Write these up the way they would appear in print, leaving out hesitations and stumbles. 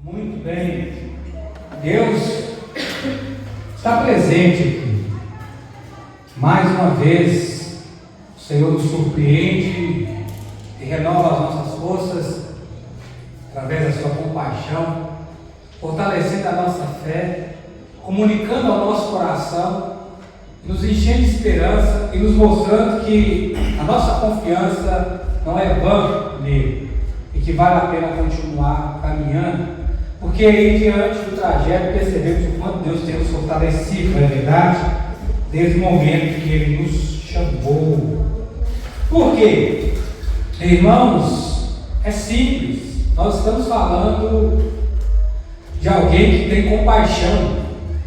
Muito bem, Deus está presente aqui. Mais uma vez, o Senhor nos surpreende e renova as nossas forças através da sua compaixão, fortalecendo a nossa fé, comunicando ao nosso coração, nos enchendo de esperança e nos mostrando que a nossa confiança não é vã nele e que vale a pena continuar caminhando. Porque aí diante do trajeto percebemos o quanto Deus tem nos fortalecido, não é verdade? Desde o momento que Ele nos chamou. Por quê? Irmãos, é simples. Nós estamos falando de alguém que tem compaixão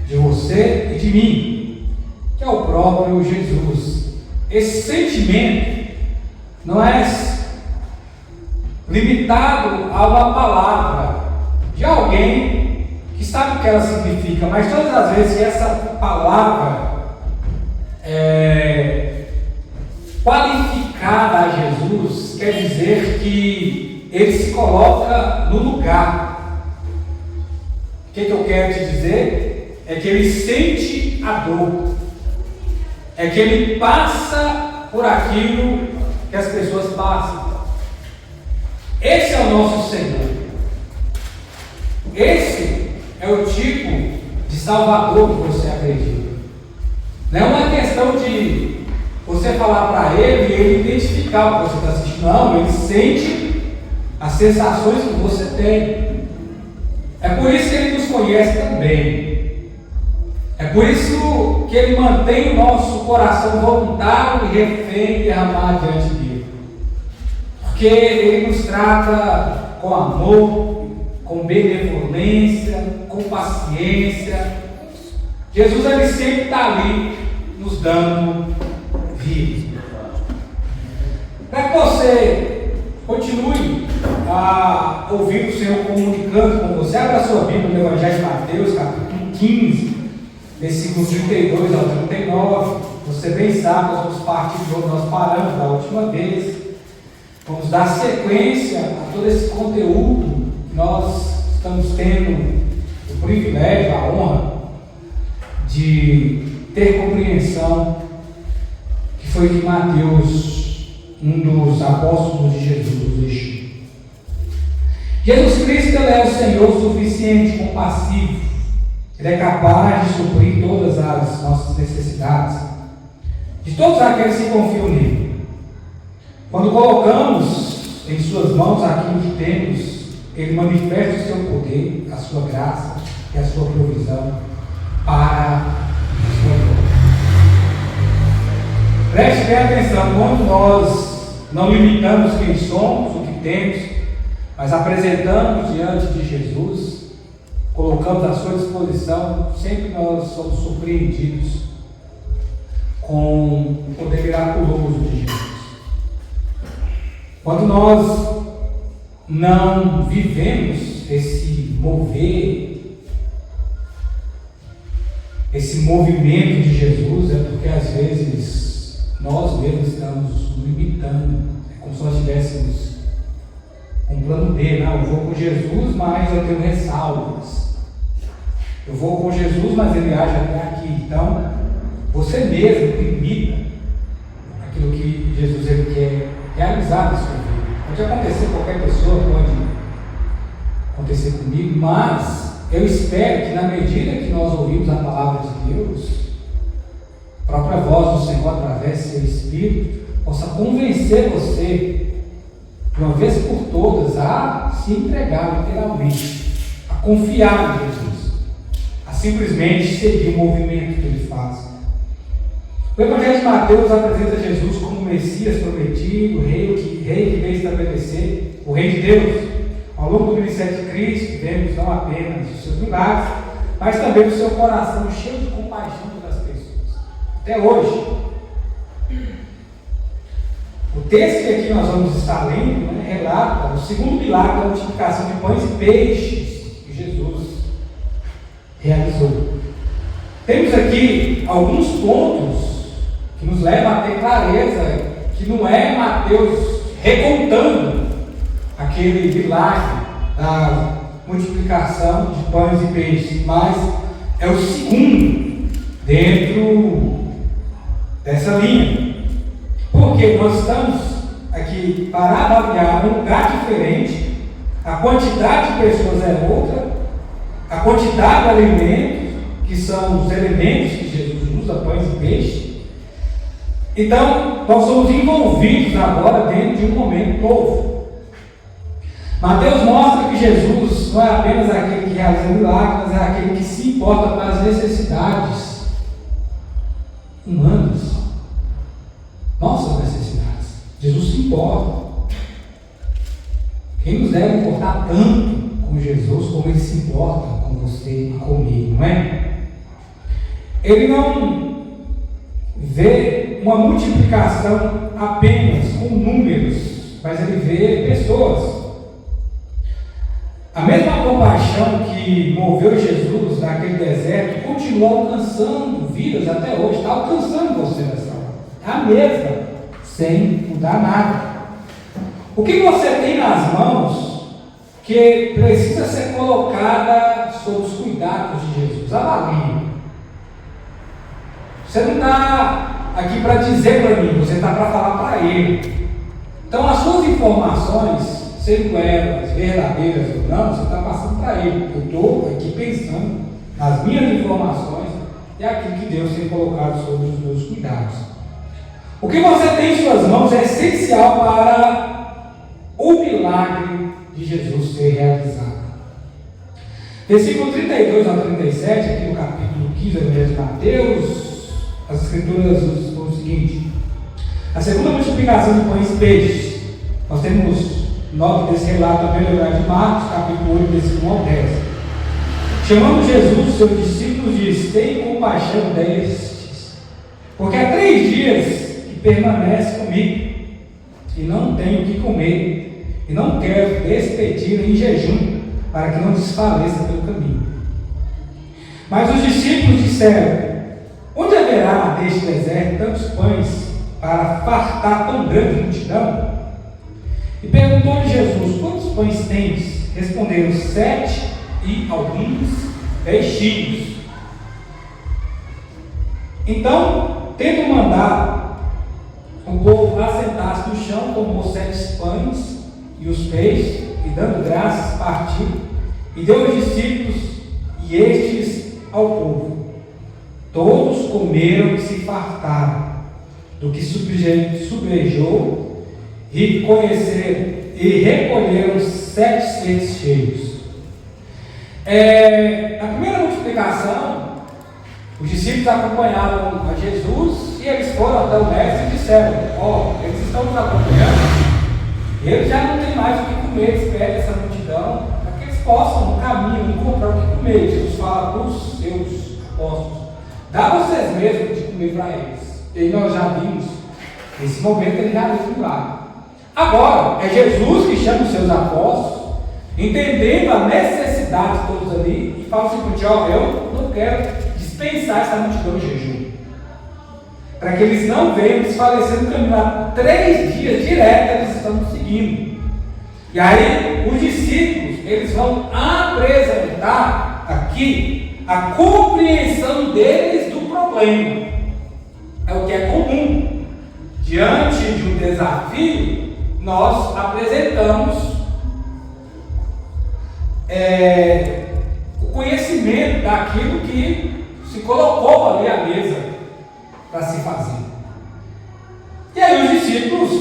de você e de mim, que é o próprio Jesus. Esse sentimento não é limitado a uma palavra de alguém que sabe o que ela significa, mas todas as vezes que essa palavra é qualificada a Jesus, quer dizer que ele se coloca no lugar. O que eu quero te dizer? É que ele sente a dor, é que ele passa por aquilo que as pessoas passam. Esse é o nosso Senhor. Esse é o tipo de Salvador que você acredita. Não é uma questão de você falar para ele e ele identificar o que você está assistindo. Não, ele sente as sensações que você tem. É por isso que ele nos conhece também. É por isso que ele mantém o nosso coração voluntário e refém e derramado diante dele. Porque ele nos trata com amor, com benevolência, com paciência. Jesus, ele sempre está ali nos dando vida. Para que você continue a ouvir o Senhor comunicando com você, abra a sua Bíblia no Evangelho de Mateus, capítulo 15, versículos 32 ao 39. Você bem sabe, nós vamos partir de onde nós paramos da última vez. Vamos dar sequência a todo esse conteúdo. Nós estamos tendo o privilégio, a honra de ter compreensão que foi que Mateus, um dos apóstolos de Jesus, nos deixou. Jesus Cristo, ele é o Senhor suficiente, compassivo. Ele é capaz de suprir todas as nossas necessidades, de todos aqueles que confiam nele. Quando colocamos em suas mãos aquilo que temos, ele manifesta o seu poder, a sua graça e a sua provisão para a sua glória. Preste bem atenção, quando nós não limitamos quem somos, o que temos, mas apresentamos diante de Jesus, colocamos à sua disposição, sempre nós somos surpreendidos com o poder miraculoso de Jesus. Quando nós não vivemos esse mover, esse movimento de Jesus, é porque às vezes nós mesmos estamos limitando. É como se nós tivéssemos um plano B. Não, eu vou com Jesus, mas eu tenho ressalvas. Eu vou com Jesus, mas ele age até aqui. Então, você mesmo limita aquilo que Jesus ele quer realizar na sua vida. Pode acontecer com qualquer pessoa, pode acontecer comigo, mas eu espero que na medida que nós ouvimos a palavra de Deus, a própria voz do Senhor através do seu Espírito possa convencer você, de uma vez por todas, a se entregar literalmente, a confiar em Jesus, a simplesmente seguir o movimento que ele faz. O Evangelho de Mateus apresenta Jesus como o Messias prometido, o rei que veio estabelecer o reino de Deus. Ao longo do ministério de Cristo, vemos não apenas os seus milagres, mas também o seu coração cheio de compaixão das pessoas. Até hoje. O texto que aqui nós vamos estar lendo, relata o segundo milagre da multiplicação de pães e peixes que Jesus realizou. Temos aqui alguns pontos que nos levam a ter clareza que não é Mateus recontando aquele milagre da multiplicação de pães e peixes, mas é o segundo dentro dessa linha. Porque nós estamos aqui para avaliar um lugar diferente, a quantidade de pessoas é outra, a quantidade de alimentos, que são os elementos que Jesus usa, pães e peixes. Então, nós somos envolvidos agora dentro de um momento novo. Mateus mostra que Jesus não é apenas aquele que realiza milagres, mas é aquele que se importa com as necessidades humanas, nossas necessidades. Jesus se importa. Quem nos deve importar tanto com Jesus como Ele se importa com você e comigo, não é? Ele não vê uma multiplicação apenas com números, mas Ele vê pessoas. A mesma compaixão que moveu Jesus naquele deserto continua alcançando vidas até hoje, está alcançando você nessa hora. É a mesma, sem mudar nada. O que você tem nas mãos que precisa ser colocada sob os cuidados de Jesus? Avalie. Você não está aqui para dizer para mim, você está para falar para Ele. Então as suas informações, sendo elas verdadeiras ou não, você está passando para Ele. Eu estou aqui pensando nas minhas informações e aquilo que Deus tem colocado sobre os meus cuidados. O que você tem em suas mãos é essencial para o milagre de Jesus ser realizado. Versículo 32 a 37, aqui no capítulo 15 do livro de Mateus, as Escrituras nos dizem o seguinte: a segunda multiplicação de pães e peixes. Nós temos nota desse relato também no Evangelho de Marcos, capítulo 8, versículo 1 ao 10. Chamando Jesus, os seus discípulos, disse: tem compaixão destes, porque há 3 dias que permanece comigo, e não tenho o que comer, e não quero despedir em jejum, para que não desfaleça pelo caminho. Mas os discípulos disseram: onde haverá neste deserto tantos pães para fartar tão grande multidão? E perguntou-lhe Jesus: quantos pães tens? Responderam: 7 e alguns peixinhos. Então, tendo mandado o povo assentar-se no chão, tomou 7 pães e os peixes, e dando graças, partiu, e deu aos discípulos, e estes ao povo. Todos comeram e se fartaram do que sobrejou, e conheceram e recolheram 7 cestos cheios. Na primeira multiplicação, os discípulos acompanhavam a Jesus e eles foram até o mestre e disseram: eles estão nos acompanhando, eles já não têm mais o que comer, eles pedem essa multidão para que eles possam no caminho encontrar o que comer. Jesus fala para os seus apóstolos: dá vocês mesmos de comer para eles. E nós já vimos, nesse momento ele já fez um milagre. Agora, é Jesus que chama os seus apóstolos, entendendo a necessidade de todos ali, e fala o seguinte: eu não quero dispensar essa multidão de jejum, para que eles não venham desfalecer no caminho. Há 3 dias direto eles estão seguindo. E aí, os discípulos, eles vão apresentar aqui a compreensão deles do problema. É o que é comum. Diante de um desafio, nós apresentamos o conhecimento daquilo que se colocou ali à mesa para se fazer. E aí os discípulos,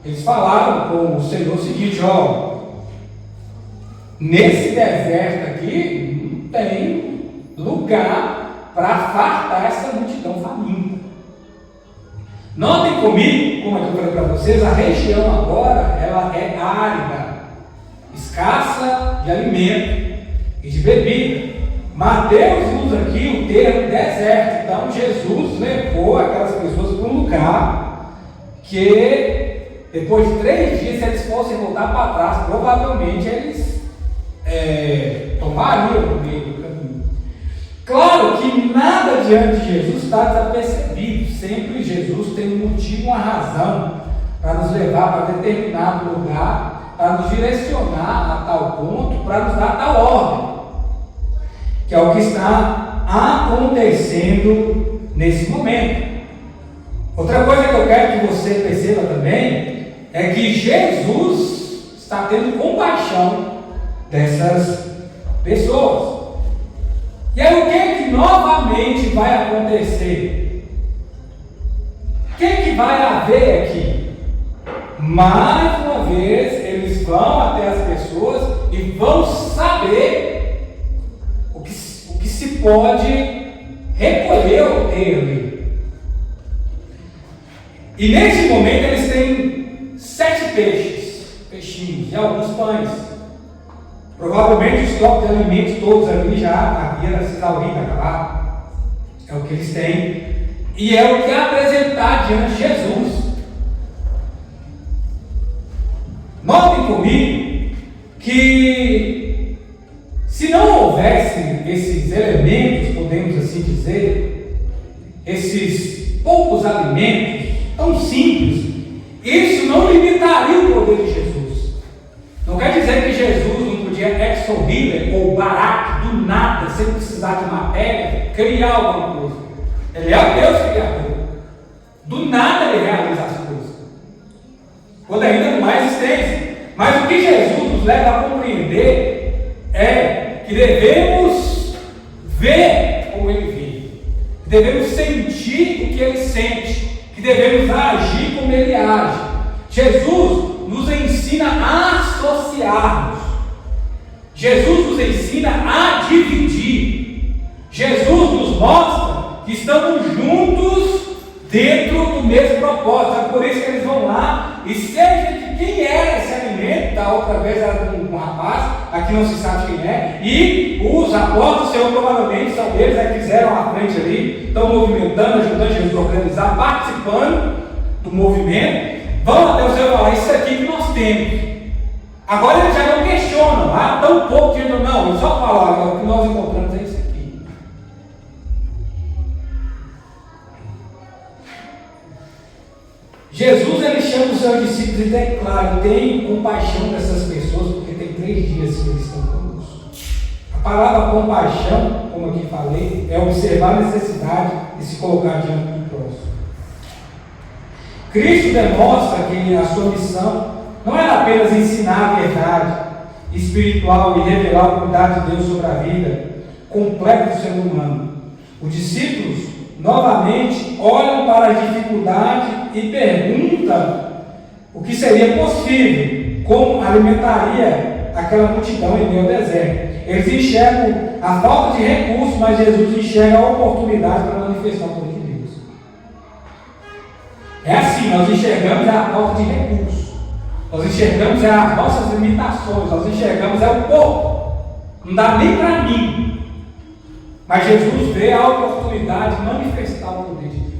eles falaram com o Senhor o seguinte: nesse deserto aqui não tem lugar para fartar essa multidão faminta. Notem comigo, como é que eu falei para vocês, a região agora ela é árida, escassa de alimento e de bebida. Mateus usa aqui o termo deserto. Então Jesus levou aquelas pessoas para um lugar que, depois de 3 dias, se eles fossem voltar para trás, provavelmente eles tomariam no meio do caminho. Claro que nada diante de Jesus está desapercebido. Sempre Jesus tem um motivo, uma razão para nos levar para determinado lugar, para nos direcionar a tal ponto, para nos dar tal ordem, que é o que está acontecendo nesse momento. Outra coisa que eu quero que você perceba também é que Jesus está tendo compaixão dessas pessoas. E aí o que é que novamente vai acontecer? O que é que vai haver aqui? Mais uma vez eles vão até as pessoas e vão saber o que se pode recolher ou ter ali. E nesse momento eles têm 7 peixinhos e alguns pães. Provavelmente os copos de alimentos todos ali já havia se exaurido, acabado. É o que eles têm. E é o que apresentar diante de Jesus. Notem comigo que se não houvesse esses elementos, podemos assim dizer, esses poucos alimentos tão simples, isso não limitaria o poder de Jesus. Não quer dizer que Jesus não podia ex nihilo ou barato, do nada, sem precisar de matéria, criar alguma coisa. Ele é o Deus criador. Do nada ele realiza as coisas, quando ainda não há existência. Mas o que Jesus nos leva a compreender é que devemos ver como ele vê, devemos sentir o que ele sente, que devemos agir como ele age. Jesus nos ensina a associarmos, Jesus nos ensina a dividir, Jesus nos mostra que estamos juntos dentro do mesmo propósito. É por isso que eles vão lá, e seja de quem era esse alimento, da outra vez era de um rapaz, aqui não se sabe quem é, e os apóstolos, o Senhor provavelmente são eles que fizeram à frente ali, estão movimentando, ajudando Jesus a organizar, participando do movimento, vão até o Senhor falar, isso aqui que nós temos. Agora eles já não questionam, tão pouco dinheiro, não, eles só falam, o que nós encontramos é isso aqui. Jesus ele chama os seus discípulos e declara: tenham compaixão dessas pessoas, porque tem 3 dias que eles estão conosco. A palavra compaixão, como aqui falei, é observar a necessidade de se colocar diante do próximo. Cristo demonstra que a sua missão não era apenas ensinar a verdade espiritual e revelar a vontade de Deus sobre a vida completa do ser humano. Os discípulos novamente olham para a dificuldade e perguntam o que seria possível, como alimentaria aquela multidão em meio ao deserto. Eles enxergam a falta de recursos, mas Jesus enxerga a oportunidade para manifestar o poder de Deus. É assim, nós enxergamos a falta de recursos, nós enxergamos as nossas limitações, nós enxergamos o pouco, não dá nem para mim. Mas Jesus vê a oportunidade de manifestar o poder de Deus.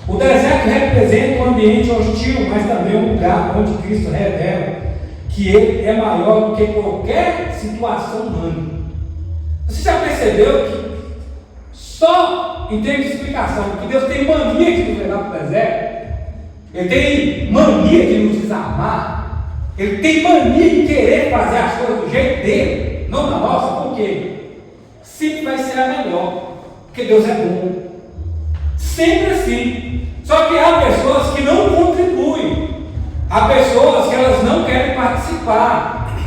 O deserto representa um ambiente hostil, mas também um lugar onde Cristo revela que Ele é maior do que qualquer situação humana. Você já percebeu que só em termos de explicação, que Deus tem mania de nos levar para o deserto? Ele tem mania de nos desarmar? Ele tem mania de querer fazer as coisas do jeito dele, não da nossa? Por quê? Sempre vai ser a melhor, porque Deus é bom, sempre assim. Só que há pessoas que não contribuem, há pessoas que elas não querem participar,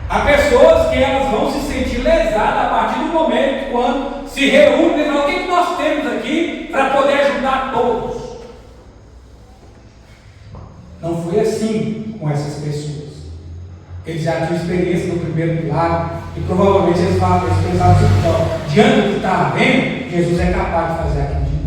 há pessoas que elas vão se sentir lesadas a partir do momento quando se reúnem e falam: o que nós temos aqui para poder ajudar todos? Não foi assim com essas pessoas. Eles já tinham experiência no primeiro milagre e provavelmente eles pensavam assim: diante do que está havendo, Jesus é capaz de fazer aquilo de novo.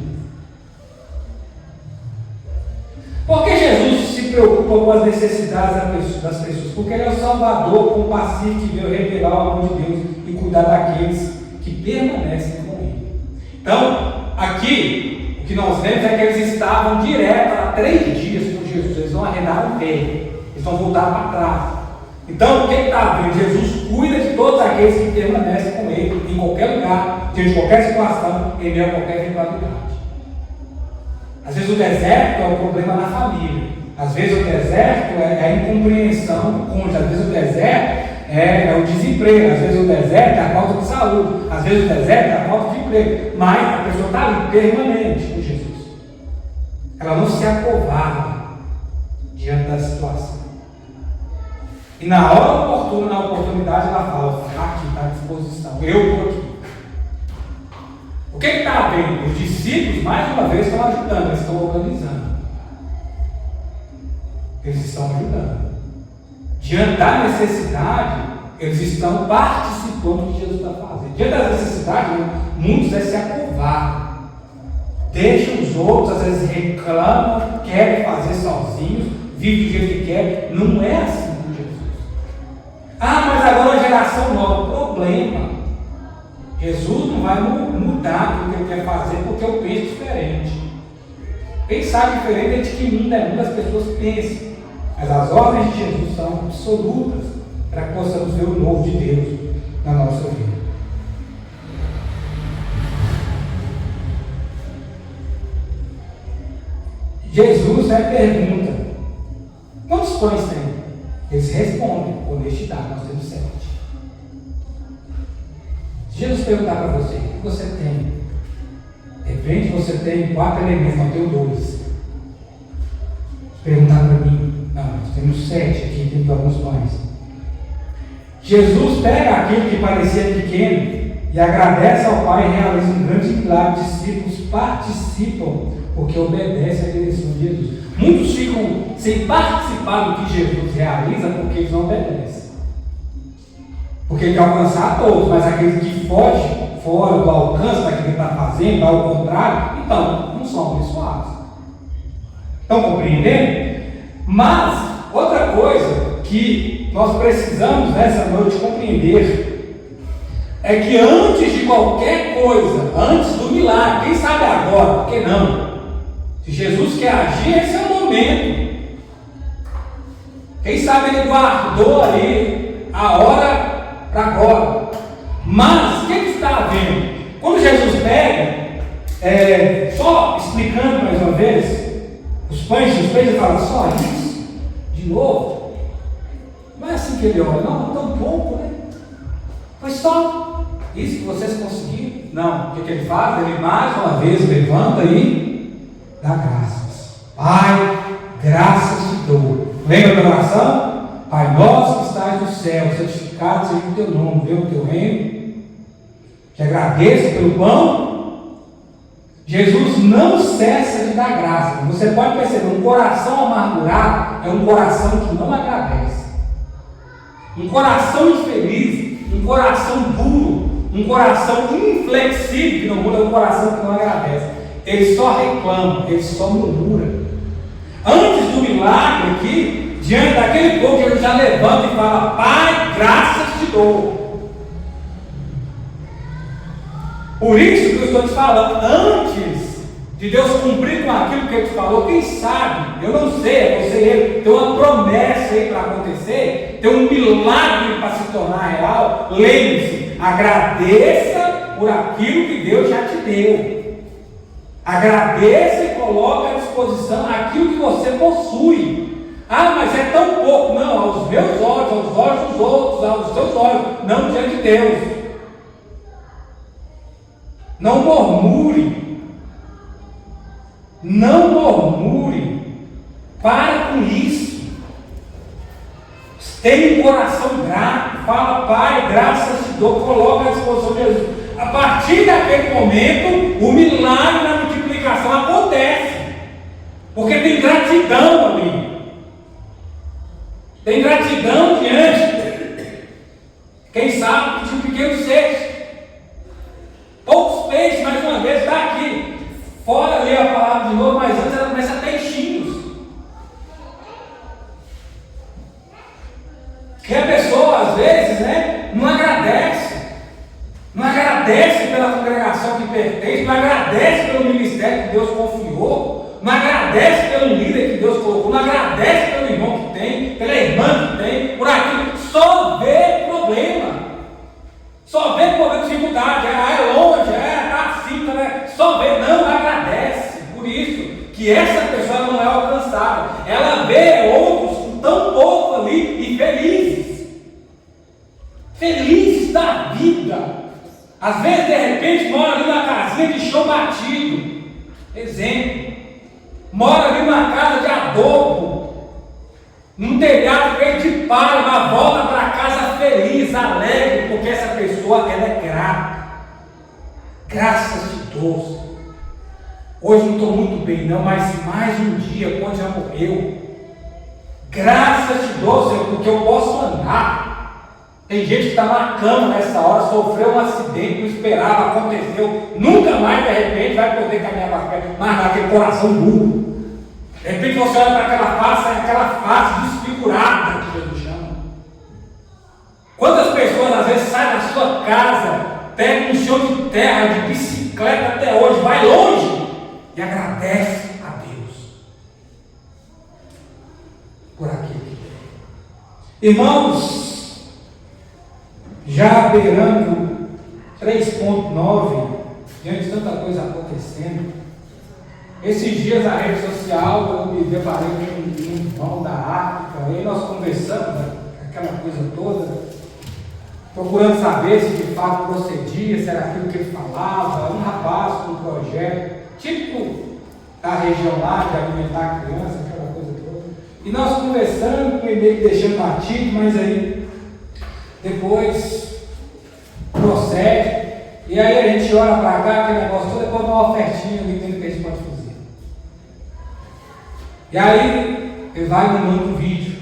Por que Jesus se preocupa com as necessidades das pessoas? Porque Ele é o Salvador compassivo que veio revelar o amor de Deus e cuidar daqueles que permanecem com Ele. Então, aqui, o que nós vemos é que eles estavam direto há 3 dias com Jesus. Eles não arredaram o pé, eles não voltaram para trás. Então, o que está havendo? Jesus cuida de todos aqueles que permanecem com Ele, em qualquer lugar, diante de qualquer situação, em meio a qualquer eventualidade. Às vezes o deserto é um problema na família, Às vezes o deserto é a incompreensão com Deus. Às vezes o deserto é o desemprego. Às vezes o deserto é a falta de saúde. Às vezes o deserto é a falta de emprego. Mas a pessoa está ali, permanente com Jesus. Ela não se acovarda diante da situação. E na hora oportuna, na oportunidade, ela fala: aqui está à disposição, eu estou aqui. O que está havendo? Os discípulos, mais uma vez, estão ajudando, eles estão organizando. Eles estão ajudando. Diante da necessidade, eles estão participando do que Jesus está fazendo. Diante da necessidade, muitos se acovardam. Deixam os outros, às vezes reclamam, querem fazer sozinhos, vivem do jeito que quer. Não é assim com Jesus. Mas agora a geração nova, problema. Jesus não vai mudar o que ele quer fazer porque eu penso diferente. Pensar diferente é de que mundo é mundo, as pessoas pensam. Mas as ordens de Jesus são absolutas para que possamos ver o novo de Deus na nossa vida. Jesus pergunta: quantos pães tem? Eles respondem: honestidade, nós temos 7. Se Jesus perguntar para você: o que você tem? De repente você tem 4 elementos, não tenho 2. Perguntar para mim: não, nós temos 7 aqui, temos alguns pães. Jesus pega aquilo que parecia pequeno e agradece ao Pai e realiza um grande milagre. Os discípulos participam porque obedecem à direção de Jesus. Muitos ficam sem participar do que Jesus realiza porque eles não obedecem. Porque ele quer alcançar a todos, mas aqueles que fogem fora do alcance daquilo que ele está fazendo, ao contrário, então não são abençoados. Estão compreendendo? Mas, outra coisa que nós precisamos nessa noite compreender é que antes de qualquer coisa, antes do milagre, quem sabe agora, por que não? Se Jesus quer agir, esse é o momento. Quem sabe ele guardou ali a hora para agora. Mas o que está havendo? Quando Jesus pega, só explicando mais uma vez, os pães ele fala: só isso? De novo? Não é assim que ele olha, não, tão pouco, né? Foi só isso que vocês conseguiram? Não, o que ele faz? Ele mais uma vez levanta e dá graças. Pai, graças te dou. Lembra da oração? Pai nosso que estás no céu, santificado seja o teu nome, venha o teu reino. Te agradeço pelo pão. Jesus não cessa de dar graça. Você pode perceber, um coração amargurado é um coração que não agradece. Um coração infeliz, um coração duro, um coração inflexível que não muda, é um coração que não agradece. Ele só reclama, ele só murmura. Antes do milagre aqui, diante daquele povo, ele já levanta e fala: Pai, graças te dou. Por isso que eu estou te falando, antes de Deus cumprir com aquilo que Ele te falou, quem sabe, eu não sei, é você e ele, tem uma promessa aí para acontecer, tem um milagre para se tornar real. Lembre-se, agradeça por aquilo que Deus já te deu. Agradeça e coloque à disposição aquilo que você possui. Mas é tão pouco. Não, aos meus olhos, aos olhos dos outros, aos seus olhos, não diante de Deus. Não murmure. Não murmure. Para com isso. Tenha um coração grato. Fala: Pai, graças te dou. Coloca à disposição de Jesus. A partir daquele momento, o milagre da multiplicação acontece. Porque tem gratidão ali. Tem gratidão diante. Quem sabe que tinha um pequeno cesto. Poucos peixes, mais uma vez, está aqui. Fora ali a palavra de novo, mas antes ela começa a ter enchidos. Que a pessoa, às vezes, não agradece. Não agradece pela congregação que pertence, não agradece pelo ministério que Deus confiou, não agradece pelo líder que Deus colocou, não agradece pelo irmão que tem, pela irmã que tem, por aquilo. Só vê problema. Só vê problema de dificuldade. É longe, está assim, só vê, não agradece. Por isso que essa pessoa não é alcançável. Ela vê felizes da vida. Às vezes, de repente, mora ali numa casinha de chão batido. Exemplo. Mora ali numa casa de adobe, num telhado feito de palha, mas volta para casa feliz, alegre, porque essa pessoa ela é grata. Graças a Deus. Hoje não estou muito bem não, mas mais um dia, quando já morreu. Graças a Deus, Senhor, porque eu posso andar. Tem gente que está na cama nessa hora, sofreu um acidente, não esperava, aconteceu, nunca mais de repente vai poder caminhar para frente, mas naquele coração duro. De repente você olha para aquela face desfigurada que Jesus chama. Quantas pessoas às vezes saem da sua casa, pegam um chão de terra, de bicicleta até hoje, vai longe e agradece a Deus por aquilo que tem. Irmãos, já beirando 3.9, diante de tanta coisa acontecendo, esses dias na rede social eu me deparei com um irmão da África, e nós conversamos, aquela coisa toda, procurando saber se de fato procedia, se era aquilo que ele falava. Um rapaz com um projeto típico da região lá, de alimentar a criança, aquela coisa toda, e nós conversando, com ele meio que deixando batido, mas aí depois procede, e aí a gente olha para cá, aquele negócio todo, depois dá uma ofertinha ali dentro que a gente pode fazer. E aí ele vai me mandando um vídeo,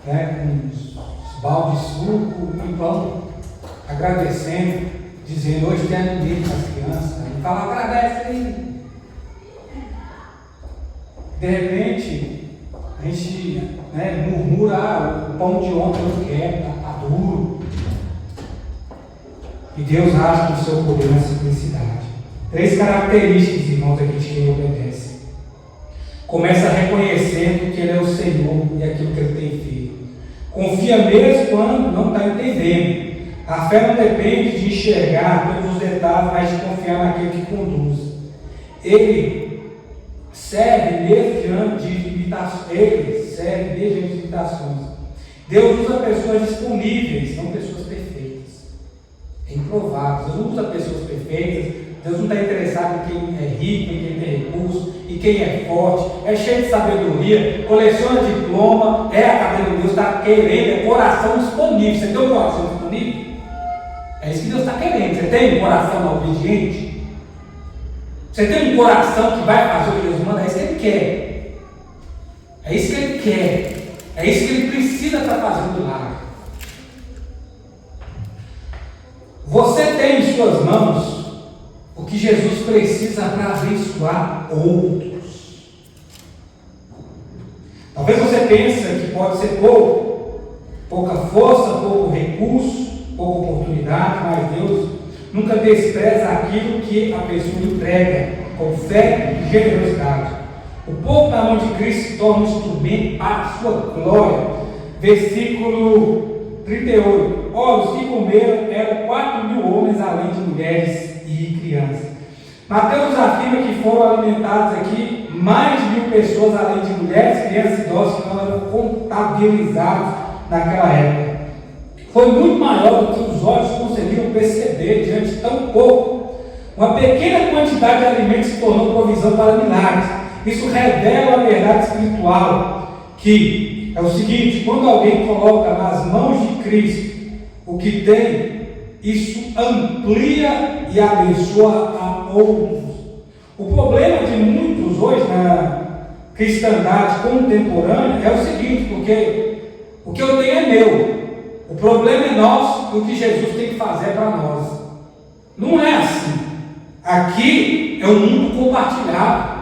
né, com uns balde de suco e pão, agradecendo, dizendo: hoje tem alimento para as crianças. Ele fala: agradece aí. De repente a gente, né, murmura: o pão de ontem eu não quero, está duro. E Deus age no seu poder, na simplicidade. 3 características, irmãos, aqui de quem obedece. Começa reconhecendo que Ele é o Senhor e aquilo que Ele tem feito. Confia mesmo quando não está entendendo. A fé não depende de enxergar todos os detalhes, mas de confiar naquele que conduz. Ele serve mesmo diante de limitações. Deus usa pessoas disponíveis, não pessoas perfeitas. É improvável. Deus não usa pessoas perfeitas. Deus não está interessado em quem é rico, em quem tem recurso, em quem é forte, é cheio de sabedoria, coleciona diploma, é a cadeira de Deus, está querendo, é coração disponível. Você tem um coração disponível? É isso que Deus está querendo. Você tem um coração obediente? Você tem um coração que vai fazer o que Deus manda? É isso que Ele quer. É isso que Ele quer. É isso que Ele precisa para fazer um milagre. Você tem em suas mãos o que Jesus precisa para abençoar outros. Talvez você pense que pode ser pouca força, pouco recurso, pouca oportunidade, mas Deus nunca despreza aquilo que a pessoa entrega com fé e generosidade. O pouco na mão de Cristo se torna um instrumento para a sua glória. Versículo 38. Ora, os que comeram eram 4.000 homens, além de mulheres e crianças. Mateus afirma que foram alimentados aqui mais de 1.000 pessoas, além de mulheres, crianças e idosos, que não eram contabilizados naquela época. Foi muito maior do que os olhos conseguiram perceber diante de tão pouco. Uma pequena quantidade de alimentos se tornou provisão para milagres. Isso revela a verdade espiritual, que é o seguinte: quando alguém coloca nas mãos de Cristo o que tem, isso amplia e abençoa a outros. O problema de muitos hoje na cristandade contemporânea é o seguinte: porque o que eu tenho é meu, o problema é nosso e o que Jesus tem que fazer para nós. Não é assim. Aqui é um mundo compartilhado,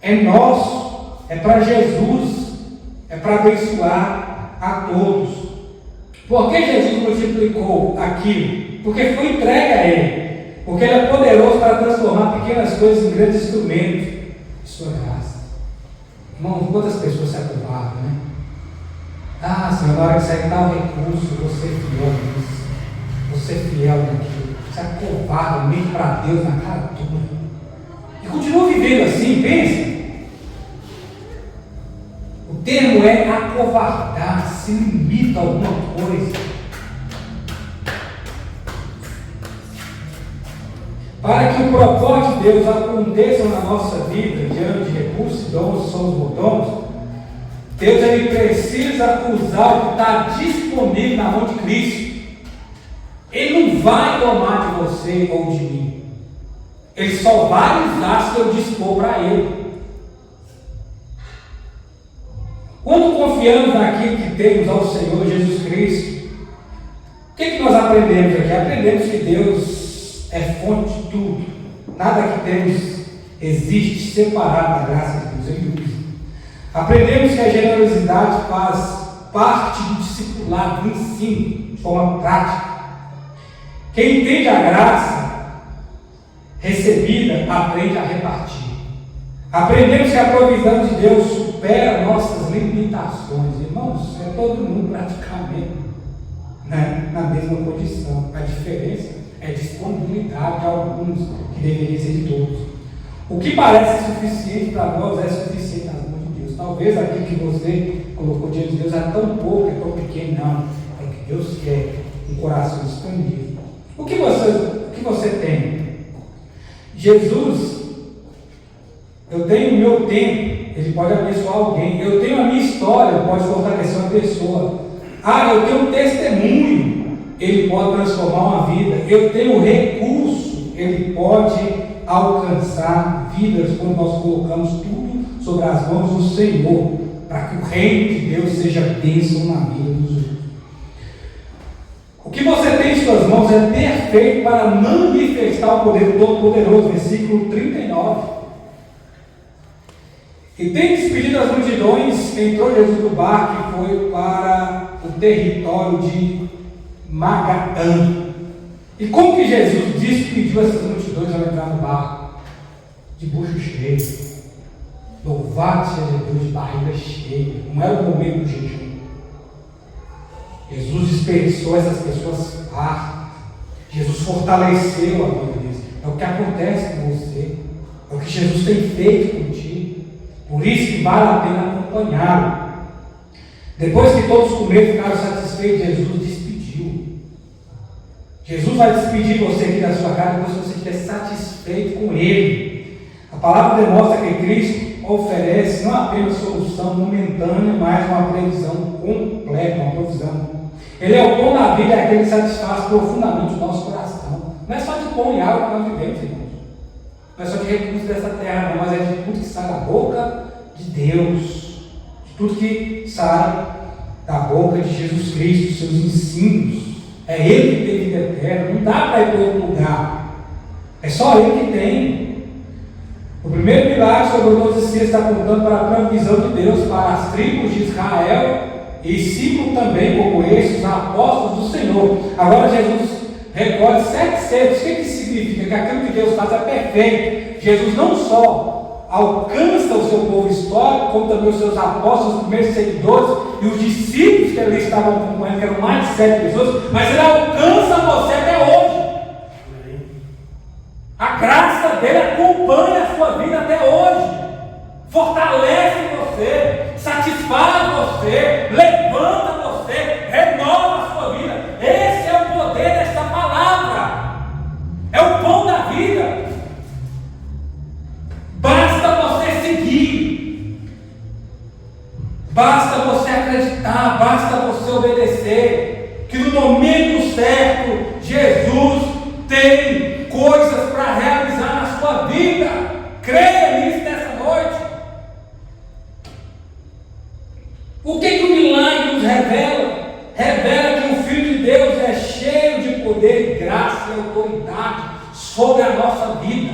é nosso, é para Jesus, é para abençoar a todos. Por que Jesus multiplicou aquilo? Porque foi entregue a Ele. Porque Ele é poderoso para transformar pequenas coisas em grandes instrumentos de sua graça. Irmão, quantas pessoas se acovardam, né? Ah, Senhor, na hora que sair tal recurso, você é fiel nisso. Você é fiel naquilo. Se acovarda, mente para Deus na cara dura. E continua vivendo assim, pensa. O termo é acovardar, se limita a alguma coisa. Para que o propósito de Deus aconteça na nossa vida, diante de recursos, dons, somos mordomos, Deus ele precisa usar o que está disponível na mão de Cristo. Ele não vai tomar de você ou de mim. Ele só vai usar se eu dispor para Ele. Quando confiamos naquilo que temos ao Senhor Jesus Cristo, o que nós aprendemos aqui? Aprendemos que Deus é fonte de tudo. Nada que temos existe separado da graça de Deus. Ele usa. Aprendemos que a generosidade faz parte do discipulado, do ensino, de forma prática. Quem entende a graça recebida, aprende a repartir. Aprendemos que a provisão de Deus supera nossas limitações. Irmãos, é todo mundo praticamente, né, na mesma condição. A diferença é a disponibilidade de alguns, que deveria ser de todos. O que parece suficiente para nós é suficiente nas mãos de Deus. Talvez aquilo que você colocou diante de Deus é tão pouco, é tão pequeno. Não, é o que Deus quer, um coração expandido. O que você tem? Jesus, eu tenho o meu tempo, ele pode abençoar alguém. Eu tenho a minha história, pode fortalecer uma pessoa. Eu tenho um testemunho, ele pode transformar uma vida. Eu tenho recurso, ele pode alcançar vidas quando nós colocamos tudo sobre as mãos do Senhor, para que o reino de Deus seja bênção na vida dos outros. O que você tem em suas mãos é perfeito para manifestar o poder do Todo-Poderoso, versículo 39. E tendo despedido as multidões, entrou Jesus do barco e foi para o território de Magadã. E como que Jesus despediu essas multidões ao entrar no barco? De bucho cheio. Louvado seja Deus, de barriga cheia. Não era o momento do jejum. Jesus dispersou essas pessoas fartas. Jesus fortaleceu a vida deles. É o que acontece com você. É o que Jesus tem feito contigo. Por isso que vale a pena acompanhá-lo. Depois que todos comeram e ficaram satisfeitos, Jesus despediu. Jesus vai despedir você aqui da sua casa depois que você estiver satisfeito com Ele. A palavra demonstra que Cristo oferece não apenas solução momentânea, mas uma previsão completa, uma provisão. Ele é o pão da vida, é aquele que satisfaz profundamente o nosso coração. Não é só de pão e água que nós vivemos, irmãos. Não é só de recursos dessa terra, não, mas é de tudo que sai da boca de Deus, de tudo que sai da boca de Jesus Cristo, seus ensinos. É Ele que tem vida eterna, não dá para ir para outro lugar, é só Ele que tem. O primeiro milagre sobre os 12 cias está apontando para a provisão de Deus para as tribos de Israel e símbolo também como esses, os apóstolos do Senhor. Agora Jesus recolhe 7 cestos. O que isso significa? Que aquilo que Deus faz é perfeito. Jesus não só alcança o seu povo histórico, como também os seus apóstolos, os primeiros seguidores e os discípulos que ali estavam acompanhando, que eram mais de 7 pessoas, mas Ele alcança você até hoje. A graça dele acompanha a sua vida até hoje, fortalece você, satisfaz você, levanta você, renova a sua vida. Esse é o poder dessa palavra, é o pão da vida. Basta você seguir, basta você acreditar, basta você obedecer, que no momento certo Jesus tem coisas para realizar na sua vida. Creia nisso nessa noite. O que o milagre nos revela? Revela que o Filho de Deus é cheio de poder, graça e autoridade sobre a nossa vida.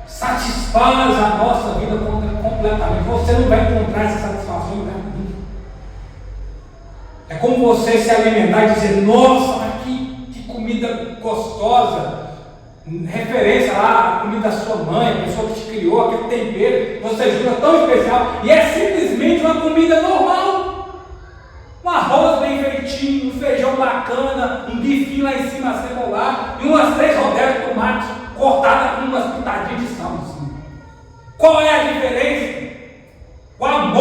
Satisfaz a nossa vida completamente. Você não vai encontrar essa satisfação em lugar nenhum. É como você se alimentar e dizer: nossa, mas que comida gostosa. Referência lá à comida da sua mãe, a pessoa que te criou, aquele tempero, você jura tão especial, e é simplesmente uma comida normal. Um arroz bem feitinho, um feijão bacana, um bifinho lá em cima acebolado, e umas 3 rodelas de tomate cortadas com umas pitadinhas de sal em cima. Qual é a diferença? O amor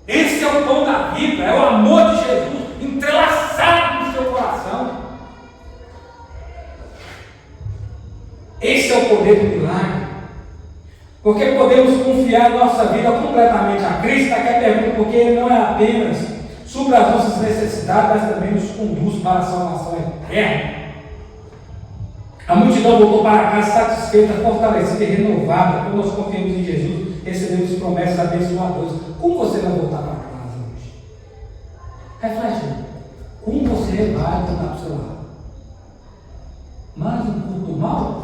Esse é o pão da vida, é o amor de Jesus entrelaçado no seu coração. Esse é o poder do milagre. Porque podemos confiar nossa vida completamente a Cristo. Aqui a pergunta, porque Ele não é apenas sobre as nossas necessidades, mas também nos conduz para a salvação eterna. A multidão voltou para casa satisfeita, fortalecida e renovada. Quando nós confiamos em Jesus, recebemos promessas abençoadoras. Como você vai voltar para casa hoje? Reflete. Como você vai voltar para o seu lado? Mais um culto mal?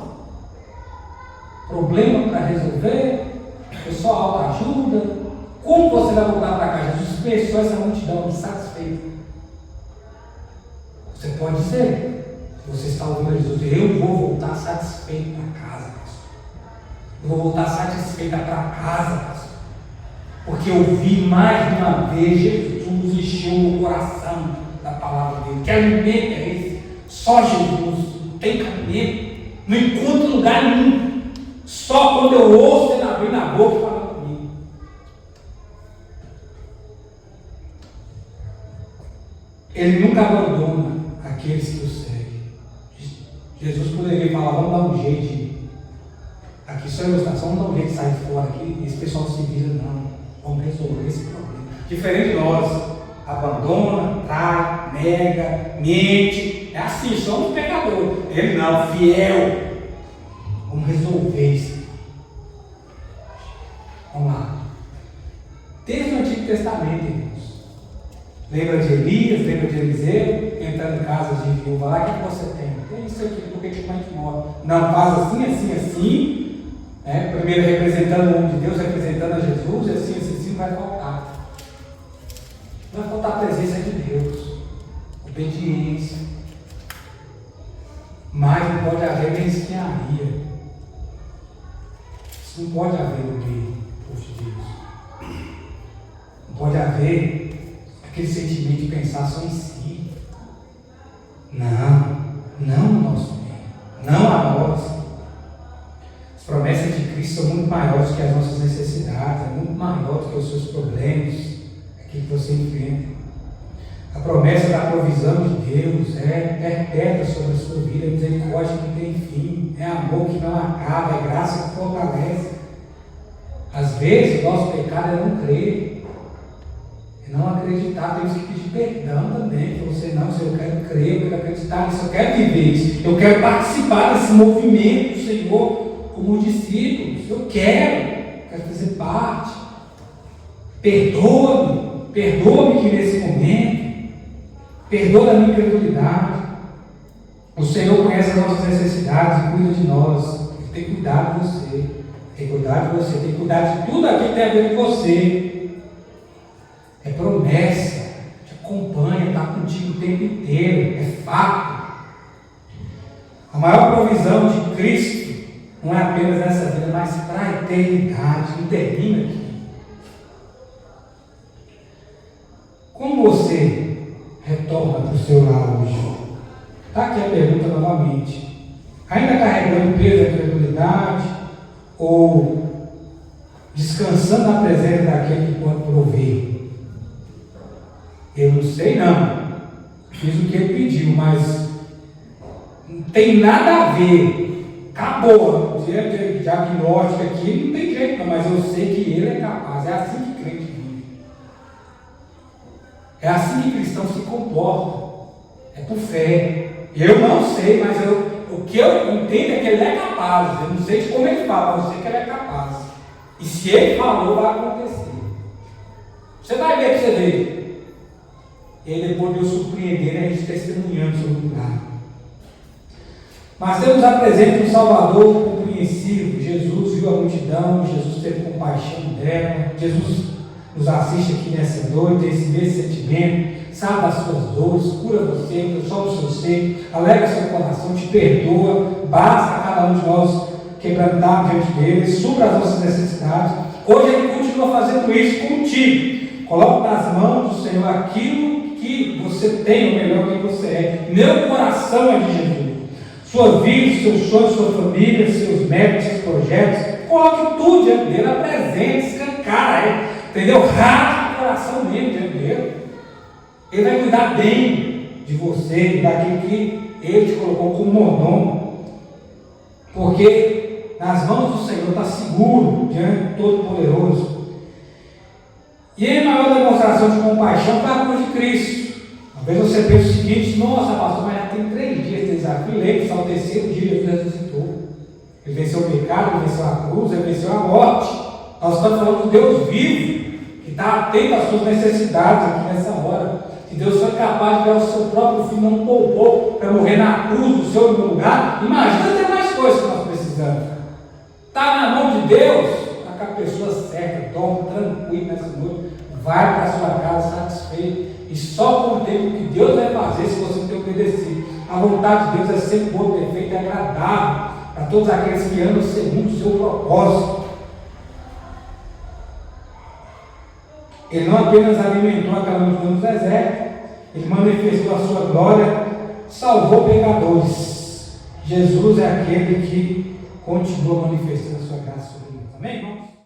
Problema para resolver? É só autoajuda? Como você vai voltar para casa? Jesus pensou essa multidão insatisfeita. Você pode dizer, se você está ouvindo Jesus, eu vou voltar satisfeito para casa, pastor. Eu vou voltar satisfeita para casa, pastor. Porque eu vi mais uma vez Jesus encheu meu coração da palavra dele. Que alimento é esse? Só Jesus, não tem caminho, não encontro lugar nenhum. Só quando eu ouço ele abrir na boca e falar comigo. Ele nunca abandona aqueles que o seguem. Jesus poderia falar, vamos dar um jeito de... Aqui só ilustração, vamos dar um jeito de sair fora aqui. Esse pessoal se vira, não. Vamos resolver esse problema. Diferente de nós, abandona, trai, nega, mente. É assim, somos pecadores. Ele não, fiel. Vamos resolver isso. Vamos lá. Desde o Antigo Testamento, irmãos. Lembra de Elias, lembra de Eliseu, entrando em casa de viúva lá, o que você tem? Tem isso aqui, porque a gente morre. Não, faz assim, assim, assim. Primeiro representando o nome de Deus, representando a Jesus, e assim, assim, assim, vai faltar. Vai faltar a presença de Deus. Obediência. Mas não pode haver mesquinharia. Isso não pode haver no meio do povo de Deus. Não pode haver aquele sentimento de pensar só em si. Não no nosso meio. Não a nós. As promessas de Cristo são muito maiores que as nossas necessidades, é muito maior do que os seus problemas, aquilo que você enfrenta. A promessa da provisão de Deus é perpétua sobre a sua vida, é misericórdia que não tem fim, é amor que não acaba, é graça que fortalece. Às vezes, o nosso pecado é não crer, é não acreditar. Temos que pedir perdão também. Você não, se eu quero crer, eu quero acreditar nisso, eu quero viver isso, eu quero participar desse movimento do Senhor como discípulos, eu quero fazer parte. Perdoa-me que nesse momento, perdoa a minha incredulidade. O Senhor conhece as nossas necessidades e cuida de nós. Ele tem cuidado de você. Tem cuidado de você. Tem cuidado de tudo aquilo que tem a ver com você. É promessa. Te acompanha, está contigo o tempo inteiro. É fato. A maior provisão de Cristo não é apenas nessa vida, mas para a eternidade. Não termina aqui. Como você retorna para o seu lar hoje? Está aqui a pergunta novamente. Ainda carregando o peso da incredulidade ou descansando na presença daquele que pode prover? Eu não sei não. Fiz o que ele pediu, mas não tem nada a ver. Acabou. O diagnóstico aqui não tem jeito não, mas eu sei que ele é capaz. É assim que crente vive. É assim que cristão se comporta. É por fé. Eu não sei, mas o que eu entendo é que ele é capaz. Eu não sei de como ele fala, mas eu sei que ele é capaz. E se ele falou, vai acontecer. Você vai ver para você ver. E aí depois de eu surpreender, a gente testemunhando sobre o lugar. Mas Deus nos apresenta um Salvador compreensivo. Jesus viu a multidão, Jesus teve compaixão dela. Jesus nos assiste aqui nessa noite, tem esse mesmo sentimento. Sabe das suas dores, cura você, transforma o seu ser, alegra seu coração, te perdoa, basta a cada um de nós quebrantar diante dele, supra as nossas necessidades. Hoje ele continua fazendo isso contigo. Coloca nas mãos do Senhor aquilo que você tem, o melhor que você é. Meu coração é de Jesus. Sua vida, seus sonhos, sua família, seus métodos, seus projetos, coloque tudo diante dele, apresente, escancara, entendeu? Rasgue o coração mesmo diante dele. Ele vai cuidar bem de você, daquilo que ele te colocou como mordomo. Porque nas mãos do Senhor está seguro diante do Todo-Poderoso. E a maior demonstração de compaixão foi a cruz de Cristo. Talvez você pense o seguinte: nossa, pastor, mas já tem 3 dias de desafio, lembre-se, só o 3º dia Jesus ressuscitou. Ele venceu o pecado, ele venceu a cruz, ele venceu a morte. Nós estamos falando do Deus vivo, que está atento às suas necessidades aqui nessa hora. Se Deus foi capaz de ver o seu próprio filho, não poupou para morrer na cruz do seu lugar, imagina ter mais coisas que nós precisamos. Está na mão de Deus, está com a pessoa certa, dorme tranquilo nessa noite, vai para a sua casa satisfeito, e só contempla o que Deus vai fazer se você ter obedecido. A vontade de Deus é sempre boa, perfeita e agradável para todos aqueles que andam segundo o seu propósito. Ele não apenas alimentou aquela multidão do deserto, ele manifestou a sua glória, salvou pecadores. Jesus é aquele que continua manifestando a sua graça sobre nós. Amém, irmãos?